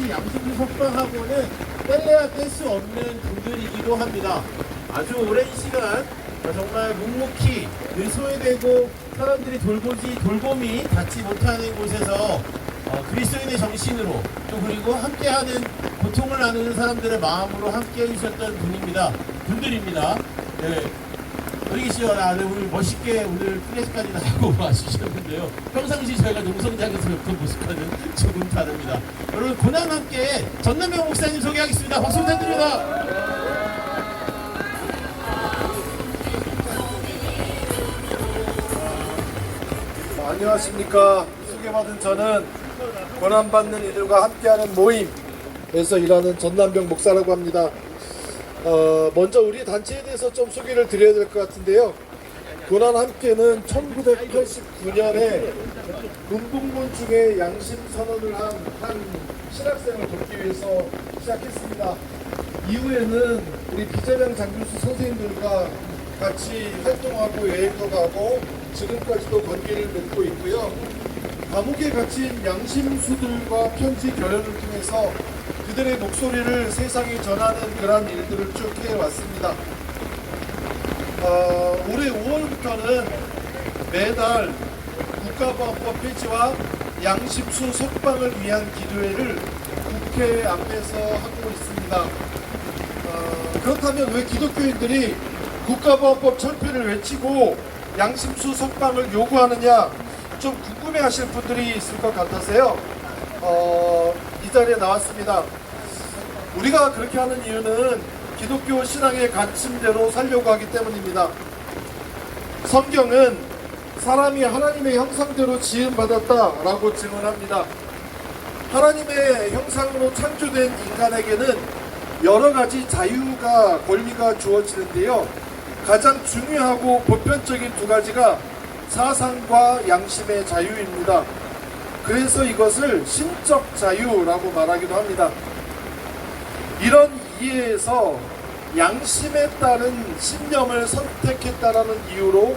이 양심수 석방하고는 뗄래야 뗄 수 없는 분들이기도 합니다. 아주 오랜 시간 정말 묵묵히 늘 소외되고 사람들이 돌봄이 닿지 못하는 곳에서 그리스도인의 정신으로 또 그리고 함께하는 고통을 나누는 사람들의 마음으로 함께 해주셨던 분들입니다. 네. 우리 계시죠? 네, 오늘 멋있게 오늘 플래시까지 나가고 와주셨는데요. 평상시 저희가 농성장에서 뵙던 모습과는 조금 다릅니다. 여러분 고난 함께 전남명 목사님 소개하겠습니다. 박수 부탁드립니다. 안녕하십니까. 소개받은 저는 고난받는 이들과 함께하는 모임에서 일하는 전남병 목사라고 합니다. 먼저 우리 단체에 대해서 좀 소개를 드려야 될 것 같은데요. 고난 함께는 1989년에 문북문 중에 양심 선언을 한 신학생을 돕기 위해서 시작했습니다. 이후에는 우리 비재명 장교수 선생님들과 같이 활동하고 여행도 가고 지금까지도 관계를 맺고 있고요. 감옥에 gathin 양심수들과 편지 결연을 통해서 그들의 목소리를 세상에 전하는 그런 일들을 쭉 해왔습니다. 올해 5월부터는 매달 국가보안법 폐지와 양심수 석방을 위한 기도회를 국회 앞에서 하고 있습니다. 그렇다면 왜 기독교인들이 국가보안법 철폐를 외치고 양심수 석방을 요구하느냐 좀 궁금해하실 분들이 있을 것 같아서요. 이 자리에 나왔습니다. 우리가 그렇게 하는 이유는 기독교 신앙의 가르침대로 살려고 하기 때문입니다. 성경은 사람이 하나님의 형상대로 지음받았다라고 증언합니다. 하나님의 형상으로 창조된 인간에게는 여러 가지 자유가 권리가 주어지는데요. 가장 중요하고 보편적인 두 가지가 사상과 양심의 자유입니다. 그래서 이것을 신적 자유라고 말하기도 합니다. 이런 이해에서 양심에 따른 신념을 선택했다라는 이유로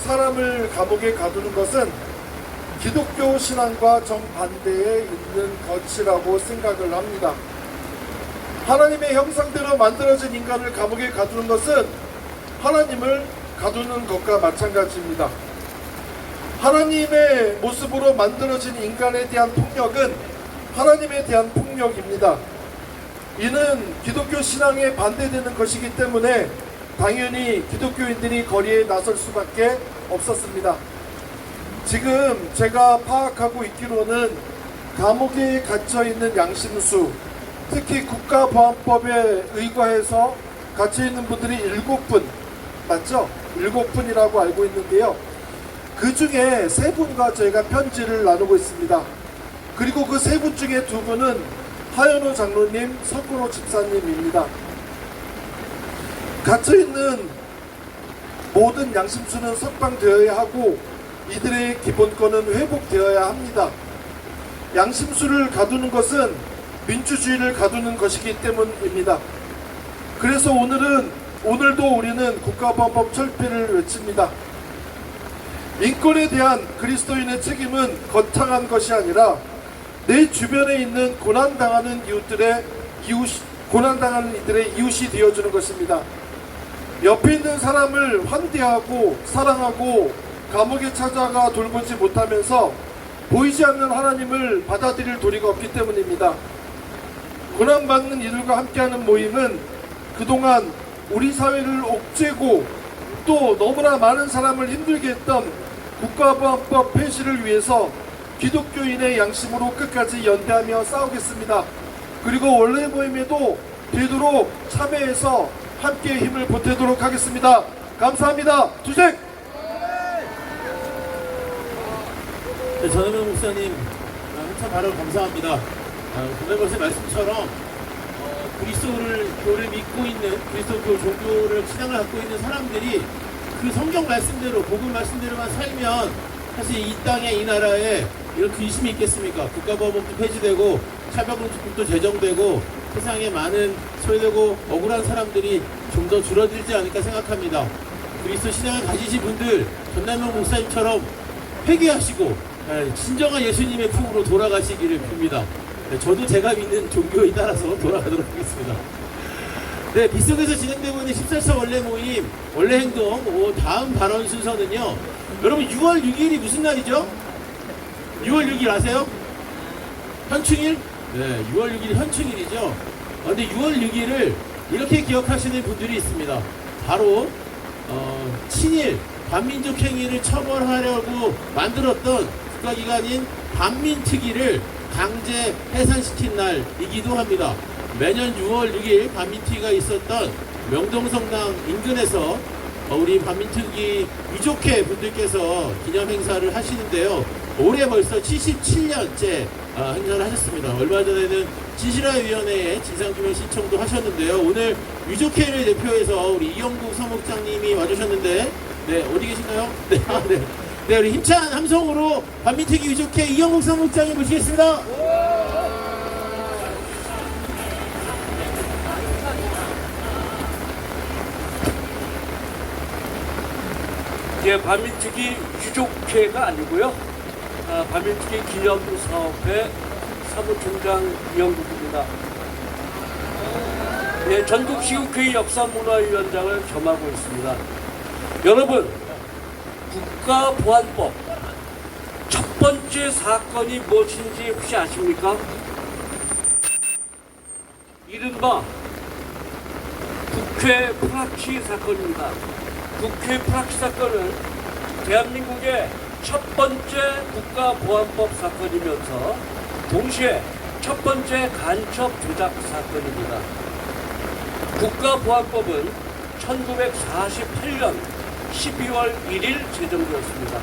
사람을 감옥에 가두는 것은 기독교 신앙과 정반대에 있는 것이라고 생각을 합니다. 하나님의 형상대로 만들어진 인간을 감옥에 가두는 것은 하나님을 가두는 것과 마찬가지입니다. 하나님의 모습으로 만들어진 인간에 대한 폭력은 하나님에 대한 폭력입니다. 이는 기독교 신앙에 반대되는 것이기 때문에 당연히 기독교인들이 거리에 나설 수밖에 없었습니다. 지금 제가 파악하고 있기로는 감옥에 갇혀있는 양심수, 특히 국가보안법에 의거해서 갇혀있는 분들이 7분, 맞죠? 7분이라고 알고 있는데요. 그 중에 3분과 저희가 편지를 나누고 있습니다. 그리고 그 3분 중에 2분은 하연호 장로님, 석근호 집사님입니다. 갇혀있는 모든 양심수는 석방되어야 하고 이들의 기본권은 회복되어야 합니다. 양심수를 가두는 것은 민주주의를 가두는 것이기 때문입니다. 그래서 오늘도 우리는 국가보안법 철폐를 외칩니다. 인권에 대한 그리스도인의 책임은 거창한 것이 아니라 내 주변에 있는 고난당하는 이들의 이웃이 되어주는 것입니다. 옆에 있는 사람을 환대하고 사랑하고 감옥에 찾아가 돌보지 못하면서 보이지 않는 하나님을 받아들일 도리가 없기 때문입니다. 고난받는 이들과 함께하는 모임은 그동안 우리 사회를 옥죄고 또 너무나 많은 사람을 힘들게 했던 국가보안법 폐지를 위해서 기독교인의 양심으로 끝까지 연대하며 싸우겠습니다. 그리고 원래 모임에도 되도록 참여해서 함께 힘을 보태도록 하겠습니다. 감사합니다. 주색! 네, 전남명 목사님 한참 발언 감사합니다. 전남명 목사님 말씀처럼 그리스도를 믿고 있는 그리스도교 종교를 신앙을 갖고 있는 사람들이 그 성경 말씀대로 복음 말씀대로만 살면 사실 이 땅에 이 나라에 이런 근심이 있겠습니까? 국가보안법도 폐지되고 차별금지법도 제정되고 세상에 많은 소외되고 억울한 사람들이 좀 더 줄어들지 않을까 생각합니다. 그리스도 신앙을 가지신 분들 전남명 목사님처럼 회개하시고 진정한 예수님의 품으로 돌아가시기를 빕니다. 네, 저도 제가 믿는 종교에 따라서 돌아가도록 하겠습니다. 네, 빗속에서 진행되고 있는 14차 원래 모임, 원래 행동, 다음 발언 순서는요. 여러분 6월 6일이 무슨 날이죠? 6월 6일 아세요? 현충일? 네, 6월 6일 현충일이죠. 근데 6월 6일을 이렇게 기억하시는 분들이 있습니다. 바로 친일 반민족 행위를 처벌하려고 만들었던 국가기관인 반민특위를 강제 해산시킨 날이기도 합니다. 매년 6월 6일 반민특위가 있었던 명동성당 인근에서 우리 반민특위 유족회 분들께서 기념행사를 하시는데요. 올해 벌써 77년째 행사를 하셨습니다. 얼마 전에는 진실화위원회에 진상규명 신청도 하셨는데요. 오늘 유족회를 대표해서 우리 이영국 사무국장님이 와주셨는데, 네, 어디 계신가요? 네, 네. 네, 우리 힘찬 함성으로 반민특위 유족회 이영국 사무국장님 모시겠습니다. 예, 반민특위 유족회가 아니고요. 반민특위 기념사업회 사무총장 이영국입니다. 예, 전국시국회의 역사문화위원장을 겸하고 있습니다. 여러분, 국가보안법 첫 번째 사건이 무엇인지 혹시 아십니까? 이른바 국회 프락치 사건입니다. 국회 프락치 사건은 대한민국의 첫 번째 국가보안법 사건이면서 동시에 첫 번째 간첩 조작 사건입니다. 국가보안법은 1948년 12월 1일 제정되었습니다.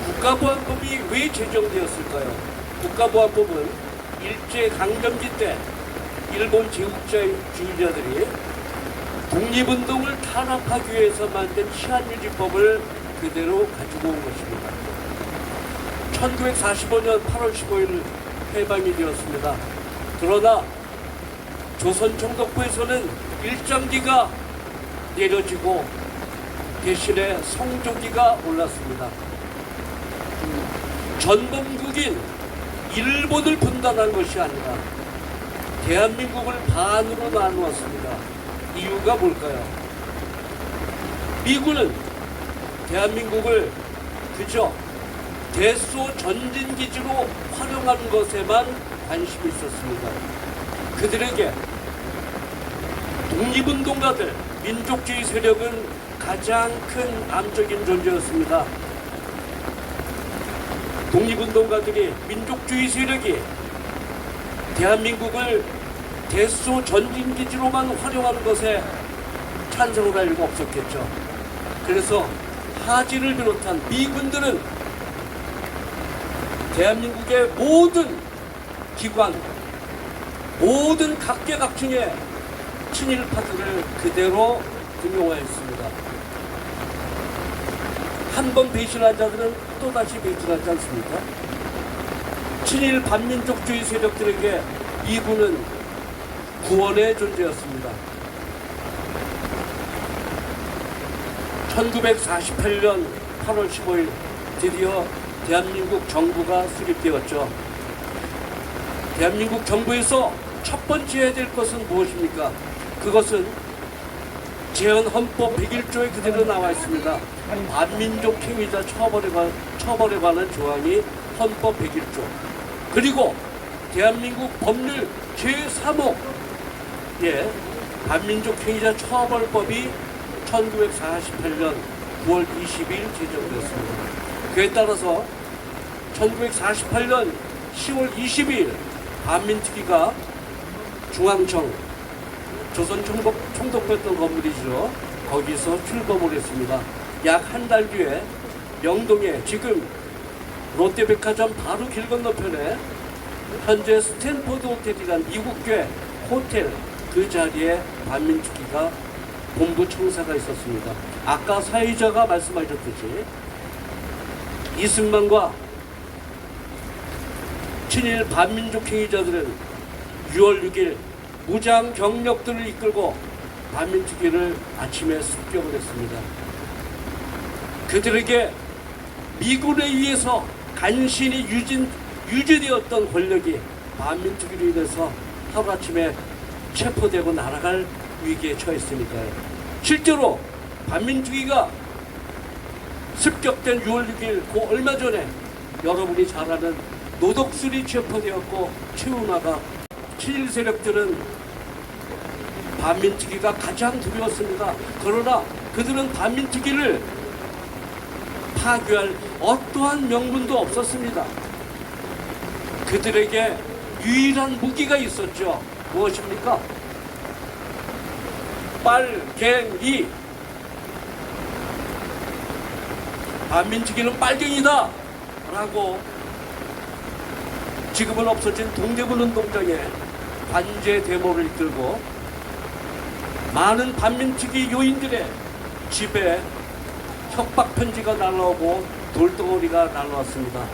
국가보안법이 왜 제정되었을까요? 국가보안법은 일제강점기 때 일본 제국주의자들이 독립운동을 탄압하기 위해서 만든 치안유지법을 그대로 가지고 온 것입니다. 1945년 8월 15일 해방이 되었습니다. 그러나 조선 총독부에서는 일장기가 내려지고 대신에 성조기가 올랐습니다. 전범국인 일본을 분단한 것이 아니라 대한민국을 반으로 나누었습니다. 이유가 뭘까요? 미군은 대한민국을 그저 대소 전진기지로 활용하는 것에만 관심이 있었습니다. 그들에게 독립운동가들, 민족주의 세력은 가장 큰 암적인 존재였습니다. 독립운동가들이, 민족주의 세력이 대한민국을 대소 전진기지로만 활용하는 것에 찬성을 할 리가 없었겠죠. 그래서 하지를 비롯한 미군들은 대한민국의 모든 기관, 모든 각계각층의 친일파들을 그대로 등용하였습니다. 한 번 배신한 자들은 또다시 배신하지 않습니까? 친일 반민족주의 세력들에게 미군은 구원의 존재였습니다. 1948년 8월 15일 드디어 대한민국 정부가 수립되었죠. 대한민국 정부에서 첫 번째 해야 될 것은 무엇입니까? 그것은 재헌헌법 101조에 그대로 나와 있습니다. 반민족 행위자 처벌에 관한 조항이 헌법 101조. 그리고 대한민국 법률 제3호 반민족 행위자 처벌법이 1948년 9월 20일 제정되었습니다. 그에 따라서 1948년 10월 20일 반민특위가 중앙청, 조선 총독부였던 건물이죠. 거기서 출범을 했습니다. 약 한 달 뒤에 명동에 지금 롯데백화점 바로 길 건너편에 현재 스탠포드 호텔이라는 미국계 호텔 그 자리에 반민특위가 본부 청사가 있었습니다. 아까 사회자가 말씀하셨듯이 이승만과 친일 반민족 행위자들은 6월 6일 무장 경력들을 이끌고 반민특위를 아침에 습격을 했습니다. 그들에게 미군에 의해서 간신히 유지되었던 권력이 반민특위로 인해서 하루아침에 체포되고 날아갈 위기에 처했으니까요. 실제로 반민특위가 습격된 6월 6일 그 얼마 전에 여러분이 잘 아는 노덕술이 체포되었고 최은하가 친일 세력들은 반민특위가 가장 두려웠습니다. 그러나 그들은 반민특위를 파괴할 어떠한 명분도 없었습니다. 그들에게 유일한 무기가 있었죠. 무엇입니까? 빨갱이. 반민특위는 빨갱이다 라고 지금은 없어진 동대문 운동장에 관제 데모를 이끌고 많은 반민특위 요인들의 집에 협박 편지가 날라오고 돌덩어리가 날라왔습니다.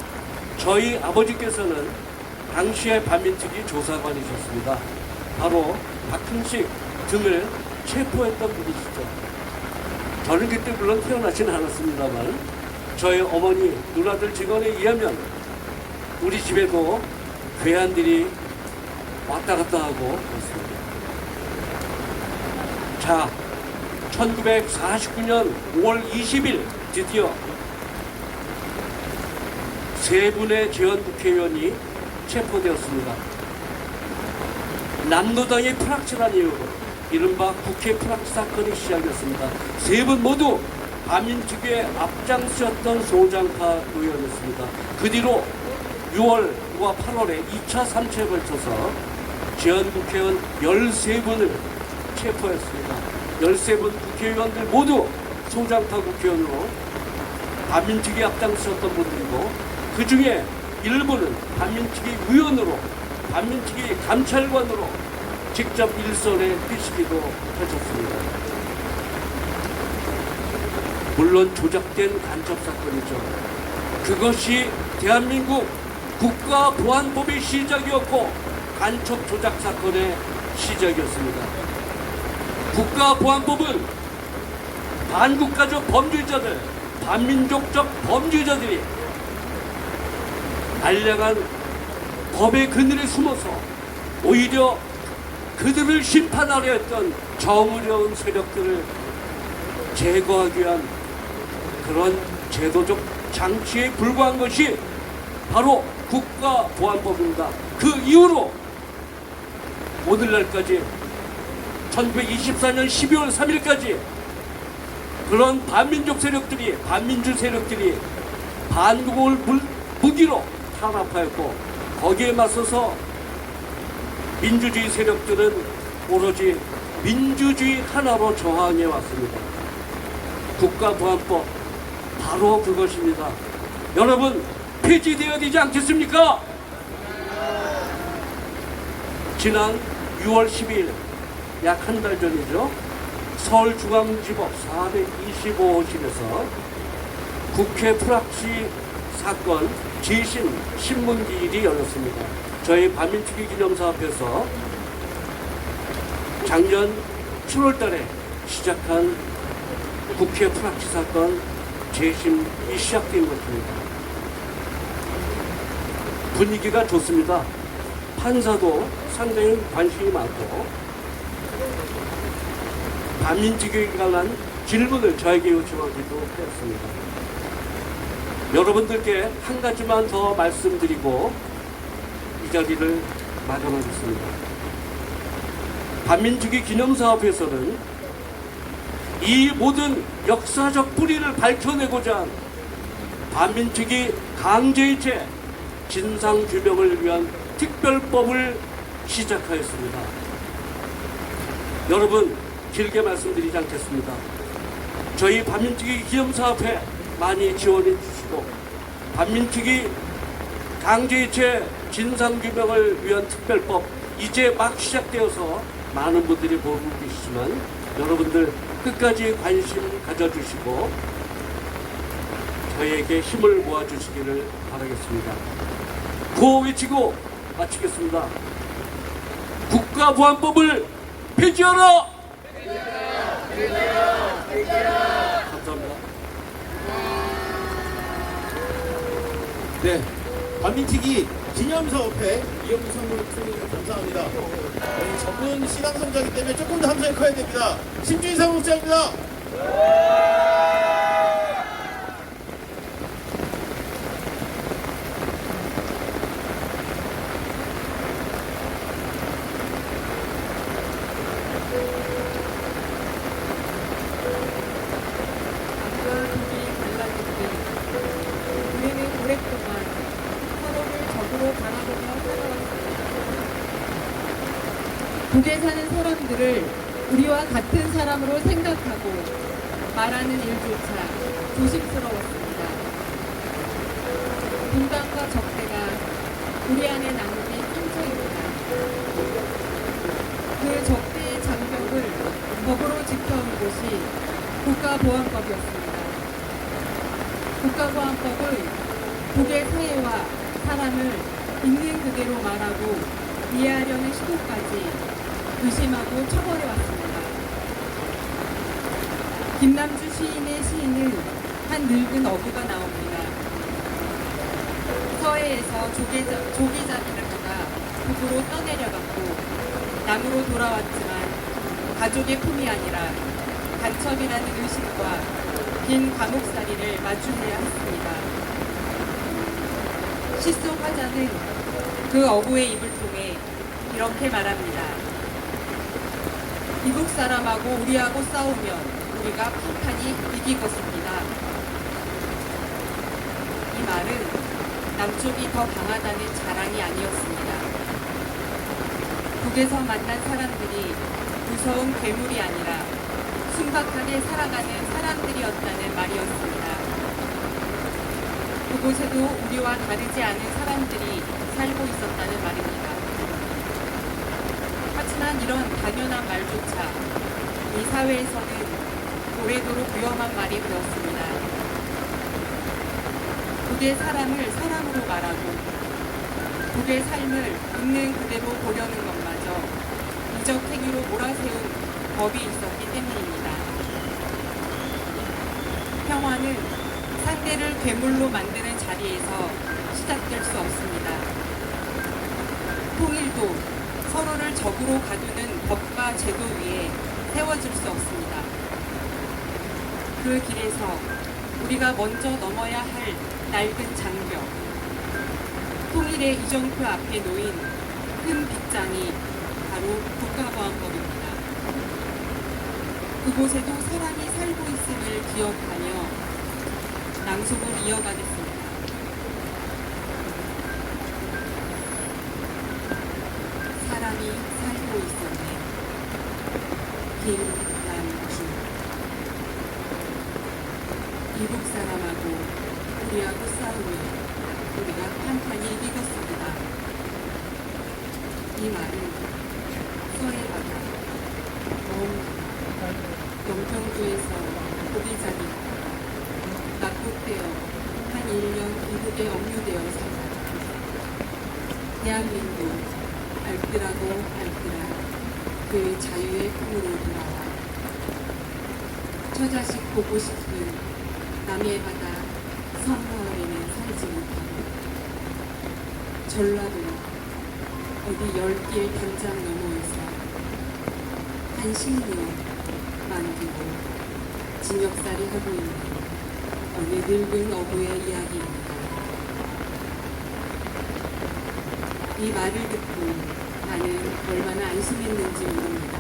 저희 아버지께서는 당시에 반민특위 조사관이셨습니다. 바로 박흥식 등을 체포했던 분이시죠. 저는 그때 물론 태어나진 않았습니다만 저희 어머니, 누나들 증언에 의하면 우리 집에도 괴한들이 왔다 갔다 하고 그렇습니다. 자, 1949년 5월 20일 드디어 세 분의 재헌 국회의원이 체포되었습니다. 남노당의 프락치란 이유로 이른바 국회 프락치 사건이 시작이었습니다. 세 분 모두 반민특위에 앞장서였던 소장파 의원이었습니다. 그 뒤로 6월과 8월에 2차, 3차에 걸쳐서 재헌 국회의원 13분을 체포했습니다. 13분 국회의원들 모두 소장파 국회의원으로 반민특위 앞장서였던 분들이고 그 중에 일부는 반민특위 위원으로 반민특위 감찰관으로 직접 일선에 뛰시기도 하셨습니다. 물론 조작된 간첩 사건이죠. 그것이 대한민국 국가보안법의 시작이었고 간첩 조작 사건의 시작이었습니다. 국가보안법은 반국가적 범죄자들, 반민족적 범죄자들이 알량한 법의 그늘에 숨어서 오히려 그들을 심판하려 했던 정의로운 세력들을 제거하기 위한 그런 제도적 장치에 불과한 것이 바로 국가보안법입니다. 그 이후로 오늘날까지 1924년 12월 3일까지 그런 반민족 세력들이 반민주 세력들이 반국을 무기로 탄압하였고 거기에 맞서서 민주주의 세력들은 오로지 민주주의 하나로 저항해 왔습니다. 국가보안법 바로 그것입니다. 여러분 폐지되어야 되지 않겠습니까? 지난 6월 12일 약 한 달 전이죠. 서울중앙지법 425호실에서 국회 프락치 사건 재심 신문기일이 열렸습니다. 저희 반민특위 기념사 앞에서 작년 7월 달에 시작한 국회 프락치 사건 재심이 시작된 것입니다. 분위기가 좋습니다. 판사도 상당히 관심이 많고 반민특위에 관한 질문을 저에게 요청하기도 했습니다. 여러분들께 한 가지만 더 말씀드리고 이 자리를 마감하겠습니다. 반민특위 기념사업에서는 이 모든 역사적 뿌리를 밝혀내고자 한 반민특위 강제이체 진상규명을 위한 특별법을 시작하였습니다. 여러분 길게 말씀드리지 않겠습니다. 저희 반민특위 기념사업에 많이 지원해 주시고 반민특위 강제이체 진상규명을 위한 특별법 이제 막 시작되어서 많은 분들이 보고 계시지만 여러분들 끝까지 관심 가져주시고 저희에게 힘을 모아주시기를 바라겠습니다. 구호 외치고 마치겠습니다. 국가보안법을 폐지하라! 감사합니다. 네, 반민특위 기념사업회 이영주 사무총장님 감사합니다. 저희 전문 신앙성장이기 때문에 조금 더 함성이 커야 됩니다. 신주희 사무총장입니다. 남과 북이 갈라질 때 우리는 오랫동안 서로를 적으로 바라보며 살아왔습니다. 북에 사는 사람들을 우리와 같은 사람으로 생각하고 말하는 일조차 조심스러웠습니다. 분단과 적대가 우리 안에 남긴 상처입니다. 그 적대의 장벽을 법으로 지켜온 것이 국가보안법이었습니다. 국가보안법은 북의 사회와 사람을 있는 그대로 말하고 이해하려는 시도까지 의심하고 처벌해왔습니다. 김남주 시인의 시인은 한 늙은 어부가 나옵니다. 서해에서 조기잡이를 하다 북으로 떠내려갔고 남으로 돌아왔지만 가족의 품이 아니라 간첩이라는 의식과 긴 감옥살이를 마주해야 했습니다. 시 속 화자는 그 어부의 입을 통해 이렇게 말합니다. 이북 사람하고 우리하고 싸우면 우리가 평탄히 이기겠습니다. 이 말은 남쪽이 더 강하다는 자랑이 아니었습니다. 북에서 만난 사람들이 무서운 괴물이 아니라 순박하게 살아가는 사람들이었다는 말이었습니다. 그곳에도 우리와 다르지 않은 사람들이 살고 있었다는 말입니다. 하지만 이런 당연한 말조차 이 사회에서는 오래도록 위험한 말이 되었습니다. 북의 사람을 사람으로 말하고 북의 삶을 있는 그대로 보려는 것마저 이적 행위로 몰아세운 법이 있었기 때문입니다. 평화는 상대를 괴물로 만드는 자리에서 시작될 수 없습니다. 통일도 서로를 적으로 가두는 법과 제도 위에 세워질 수 없습니다. 그 길에서 우리가 먼저 넘어야 할 낡은 장벽, 통일의 이정표 앞에 놓인 큰 빗장이 바로 국가보안법입니다. 그곳에도 사람이 살고 있음을 기억하며 낭송을 이어가겠습니다. 사람이 살고 있었네. 김남주. 이북 사람하고 우리하고 싸우면 우리가 판판이 이겼습니다. 이 말은 서해 바다, 영평도에서 고기잡이가 낙곡되어 한 1년 이북에 억류되어 살다. 대한민국 알뜰하고 알뜰한 그 자유의 품으로 돌아와 처자식 보고 싶은 남해 바다 섬마을에는 살지 못하고 전라도 어디 열길 담장 너머에서 한 식료 만들고 징역살이 하고 있는 어느 늙은 어부의 이야기입니다. 이 말을 듣고 나는 얼마나 안심했는지 모릅니다.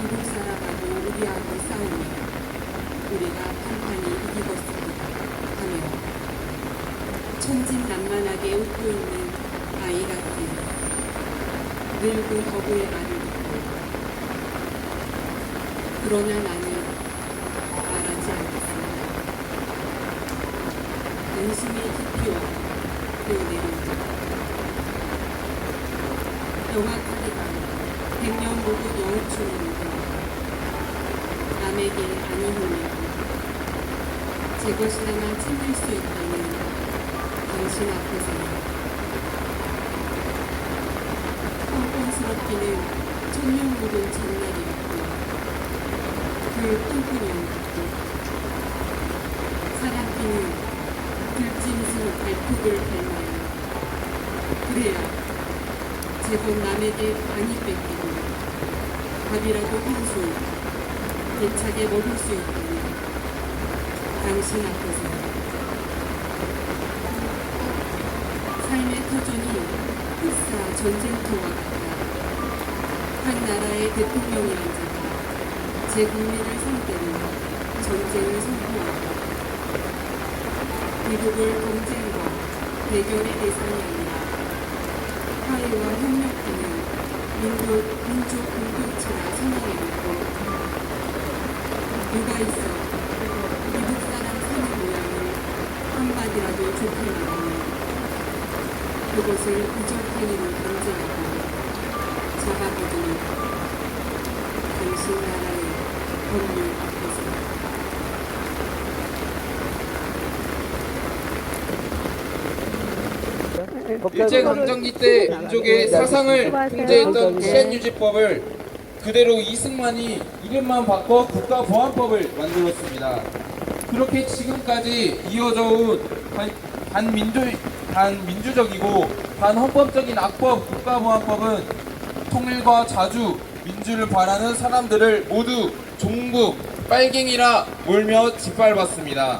이북 사람하고 우리하고 싸우면 우리가 판판히 이기겠습니다 하며 천진난만하게 웃고 있는 아이 같은 늙은 어부의 말을 듣고 그러나 나는 말하지 않겠습니다. 안심의 깊이와 그 내용 영악하게가 백년 모두 여우충으로 남에게 아니 흘리고 제 것이라만 챙길 수 있다는 당신 앞에서는 뻔뻔스럽기는 천년 묵은 전날이었고 그 punpun이 었고 사랑기는 들짐승 발톱을 닮아요. 그래야 제법 남에게 많이 뺏기고 밥이라도 한 술 대차게 먹을 수 있다니 당신 앞에서 삶의 터전이 흡사 전쟁터와 같다. 한 나라의 대통령이란 자가 제 국민을 상대로 전쟁을 선포한다. 미국을 경쟁과 대결의 대상이 아니라 화해와 협력하는 민족 공동체라 선언해놓고 누가 있어 미국 사람 사는 모양을 한마디라도 좋게 말하면 그것을 부적행위로 강제하고 잡아거두는 당신 나라의 법률 앞에서 일제강점기 때 민족의 사상을 통제했던 시한유지법을 그대로 이승만이 이름만 바꿔 국가보안법을 만들었습니다. 그렇게 지금까지 이어져 온 반민주적이고 반헌법적인 악법 국가보안법은 통일과 자주, 민주를 바라는 사람들을 모두 종북, 빨갱이라 몰며 짓밟았습니다.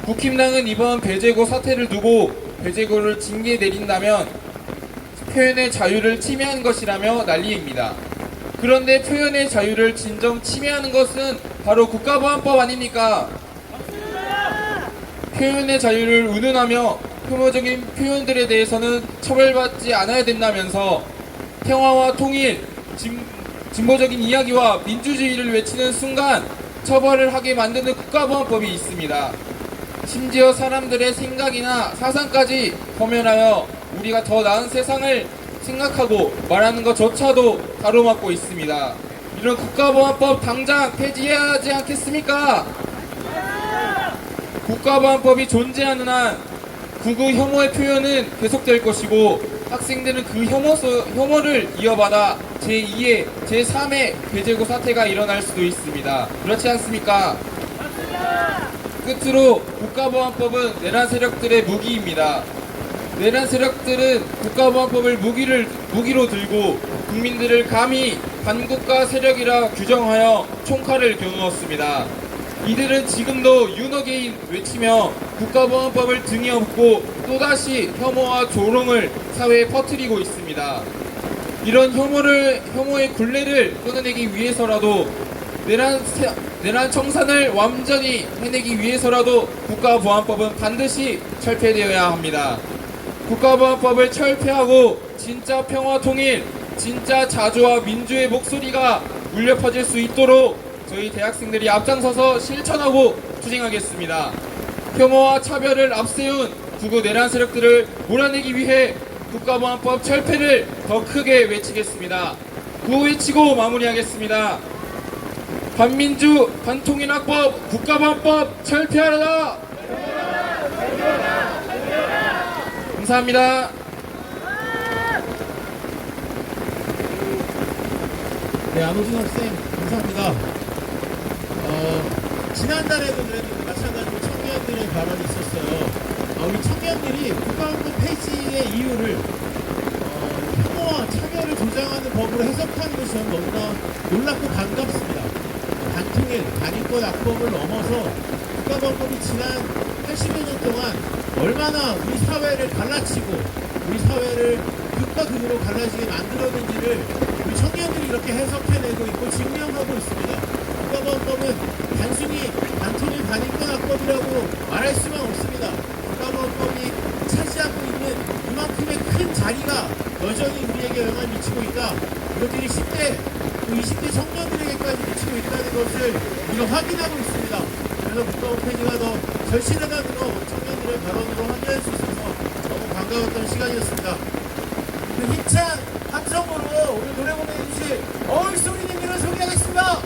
국힘당은 이번 배제고 사태를 두고 배제고를 징계 내린다면 표현의 자유를 침해한 것이라며 난리입니다. 그런데 표현의 자유를 진정 침해하는 것은 바로 국가보안법 아닙니까? 표현의 자유를 운운하며 혐오적인 표현들에 대해서는 처벌받지 않아야 된다면서 평화와 통일, 진보적인 이야기와 민주주의를 외치는 순간 처벌을 하게 만드는 국가보안법이 있습니다. 심지어 사람들의 생각이나 사상까지 검열하여 우리가 더 나은 세상을 생각하고 말하는 것조차도 가로막고 있습니다. 이런 국가보안법 당장 폐지해야 하지 않겠습니까? 국가보안법이 존재하는 한 극우 혐오의 표현은 계속될 것이고 학생들은 그 혐오를 이어받아 제2의 제3의 배제고 사태가 일어날 수도 있습니다. 그렇지 않습니까? 끝으로 국가보안법은 내란 세력들의 무기입니다. 내란 세력들은 국가보안법을 무기로 들고 국민들을 감히 반국가 세력이라 규정하여 총칼을 겨누었습니다. 이들은 지금도 윤어게인 외치며 국가보안법을 등에 업고 또다시 혐오와 조롱을 사회에 퍼뜨리고 있습니다. 이런 혐오의 굴레를 끊어내기 위해서라도 내란 청산을 완전히 해내기 위해서라도 국가보안법은 반드시 철폐되어야 합니다. 국가보안법을 철폐하고 진짜 평화 통일, 진짜 자주와 민주의 목소리가 울려 퍼질 수 있도록 저희 대학생들이 앞장서서 실천하고 투쟁하겠습니다. 혐오와 차별을 앞세운 극우 내란 세력들을 몰아내기 위해 국가보안법 철폐를 더 크게 외치겠습니다. 구호 외치고 마무리하겠습니다. 반민주, 반통일학법, 국가보안법 철폐하라! 감사합니다. 네, 안호준 학생 감사합니다. 지난달에도 그랬는데 마찬가지로 청년들의 발언이 있었어요. 우리 청년들이 국가보안법 폐지의 이유를 혐오와 차별을 조장하는 법으로 해석하는 것이 너무나 놀랍고 반갑습니다. 반통일, 반인권 악법을 넘어서 국가보안법이 지난 80여 년 동안 얼마나 우리 사회를 갈라치고 우리 사회를 극과 극으로 갈라지게 만들었는지를 우리 청년들이 이렇게 해석해내고 있고 증명하고 있습니다. 국가보안법은 단순히 반통일 반인권 악법이라고 말할 수만 없습니다. 국가보안법이 차지하고 있는 이만큼의 큰 자리가 여전히 우리에게 영향을 미치고 있다. 이것들이 10대, 20대 청년들에게까지 미치고 있다는 것을 우리가 확인하고 있습니다. 그래서 국가보안 폐지가 더 절실하다는 거 청년들의 발언으로 확인할 수 있어서 너무 반가웠던 시간이었습니다. 그 힘찬 함성으로 오늘 노래 보내주실 어울소리님들을 소개하겠습니다.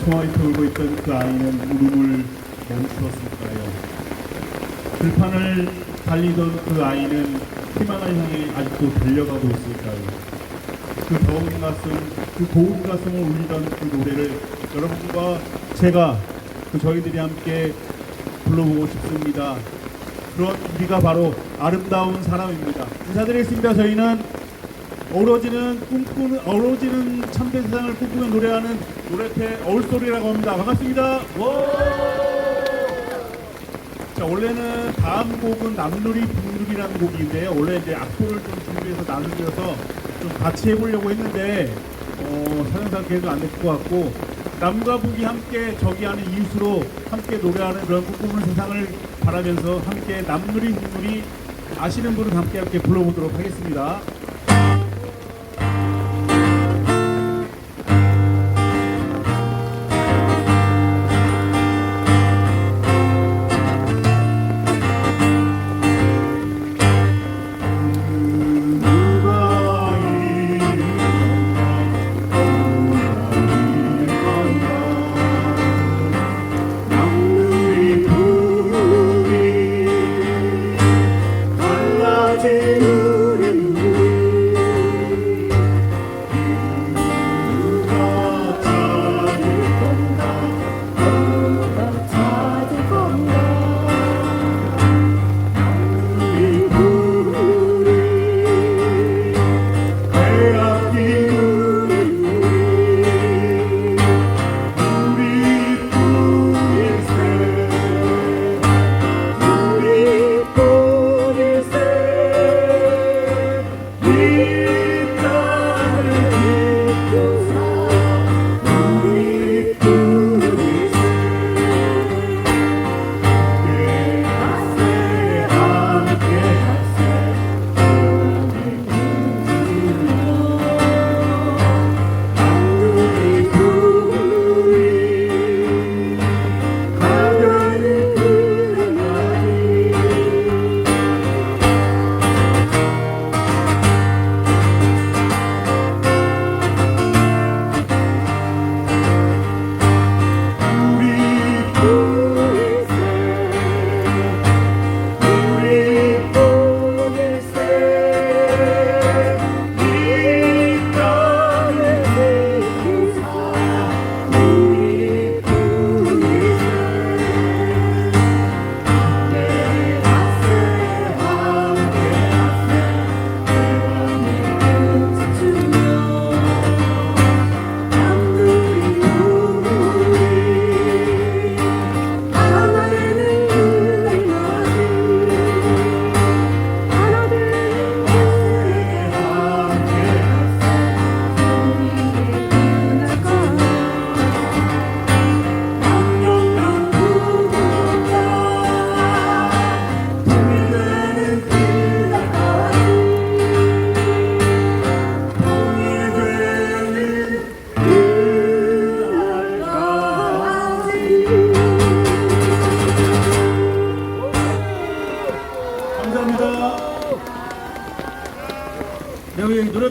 초아에 돌고 있던 그 아이는 울음을 멈추었을까요? 들판을 달리던 그 아이는 희망을 향해 아직도 달려가고 있을까요? 그 더운 가슴, 그 고운 가슴을 울리던 그 노래를 여러분과 제가 저희들이 함께 불러보고 싶습니다. 그런 우리가 바로 아름다운 사람입니다. 인사드리겠습니다. 저희는 어우러지는 참된 세상을 꿈꾸며 노래하는 노래패 어울소리라고 합니다. 반갑습니다. 자, 원래는 다음 곡은 남누리 북누리라는 곡인데요. 원래 이제 악보를 좀 준비해서 나누면서 좀 같이 해보려고 했는데 사정상 계속 안 될 것 같고, 남과 북이 함께 저기하는 이웃으로 함께 노래하는 그런 꿈꾸는 세상을 바라면서 함께 남누리 북누리 아시는 분은 함께 불러보도록 하겠습니다. 우리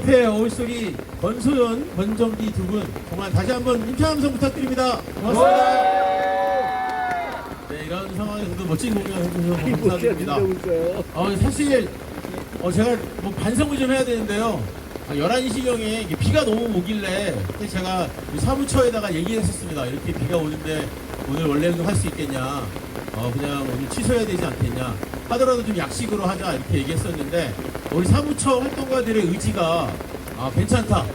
옆에 어울소리 권소연, 권정기 두 분 정말 다시 한번 인표 함성 부탁드립니다. 고맙습니다. 네, 이런 상황에서도 멋진 공연 해주셔서 감사드립니다. 사실 제가 뭐 반성을 좀 해야 되는데요. 11시경에 비가 너무 오길래 그때 제가 사무처에다가 얘기했었습니다. 이렇게 비가 오는데 오늘 원래 행동할 수 있겠냐, 그냥 오늘 취소해야 되지 않겠냐, 하더라도 좀 약식으로 하자 이렇게 얘기했었는데 우리 사무처 활동가들의 의지가 괜찮다,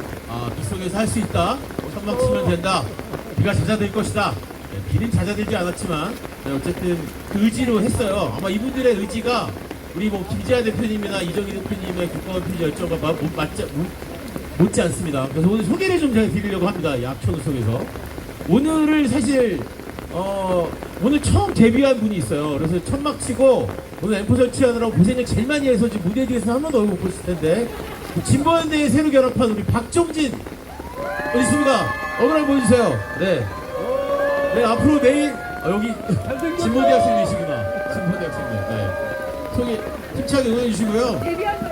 빗속에서 할 수 있다, 천막 치면 된다, 비가 잦아들 것이다. 네, 비는 잦아들지 않았지만 어쨌든 그 의지로 했어요. 아마 이분들의 의지가 우리 뭐 김지아 대표님이나 이정희 대표님의 국가원 표지 열정과 못지 않습니다. 그래서 오늘 소개를 좀 제가 드리려고 합니다. 이 악천후 속에서 오늘을 사실 오늘 처음 데뷔한 분이 있어요. 그래서 천막 치고 오늘 엠포 설치하느라고 고생을 제일 많이 해서 지금 무대 뒤에서 한 번도 얼굴 못 보실 텐데 진보연대에 새로 결합한 우리 박종진 어디 있습니다. 얼굴 한번 보여주세요. 네, 앞으로 내일 여기 진보대학생이시구나. 진보대학생들. 네. 소개 힘차게 응원해 주시고요.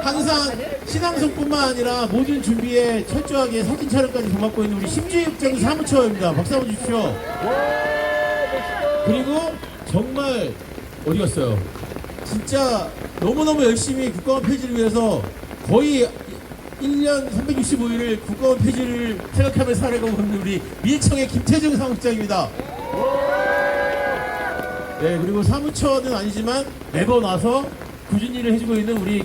항상 신앙송뿐만 아니라 모든 준비에 철저하게 사진 촬영까지 도맡고 있는 우리 심주육정 사무처입니다. 박수 한번 주십시오. 그리고 정말 어디 갔어요? 진짜 너무너무 열심히 국가원 폐지를 위해서 거의 1년 365일을 국가원 폐지를 생각하며 살아가고 있는 우리 민청의 김태정 사무장입니다. 네, 그리고 사무처는 아니지만 매번 와서 꾸준히 일을 해주고 있는 우리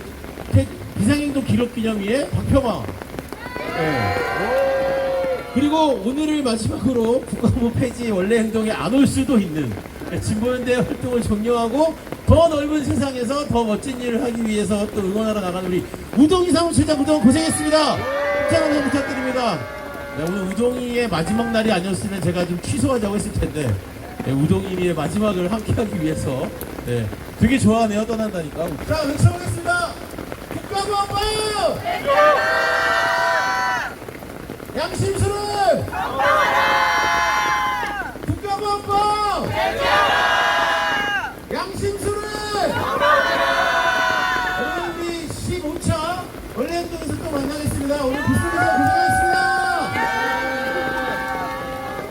비상행동 기록기념위의 박평화. 네. 그리고 오늘을 마지막으로 국가부 폐지 원래 행동에 안 올 수도 있는 진보연대 활동을 종료하고 더 넓은 세상에서 더 멋진 일을 하기 위해서 또 응원하러 나가는 우리 우동희 사무처장 그동안 고생했습니다. 협찬 한번 부탁드립니다. 네, 오늘 우동희의 마지막 날이 아니었으면 제가 좀 취소하자고 했을 텐데 네, 우동희의 마지막을 함께하기 위해서 되게 좋아하네요. 떠난다니까. 자, 외쳐보겠습니다. 국가부 양심소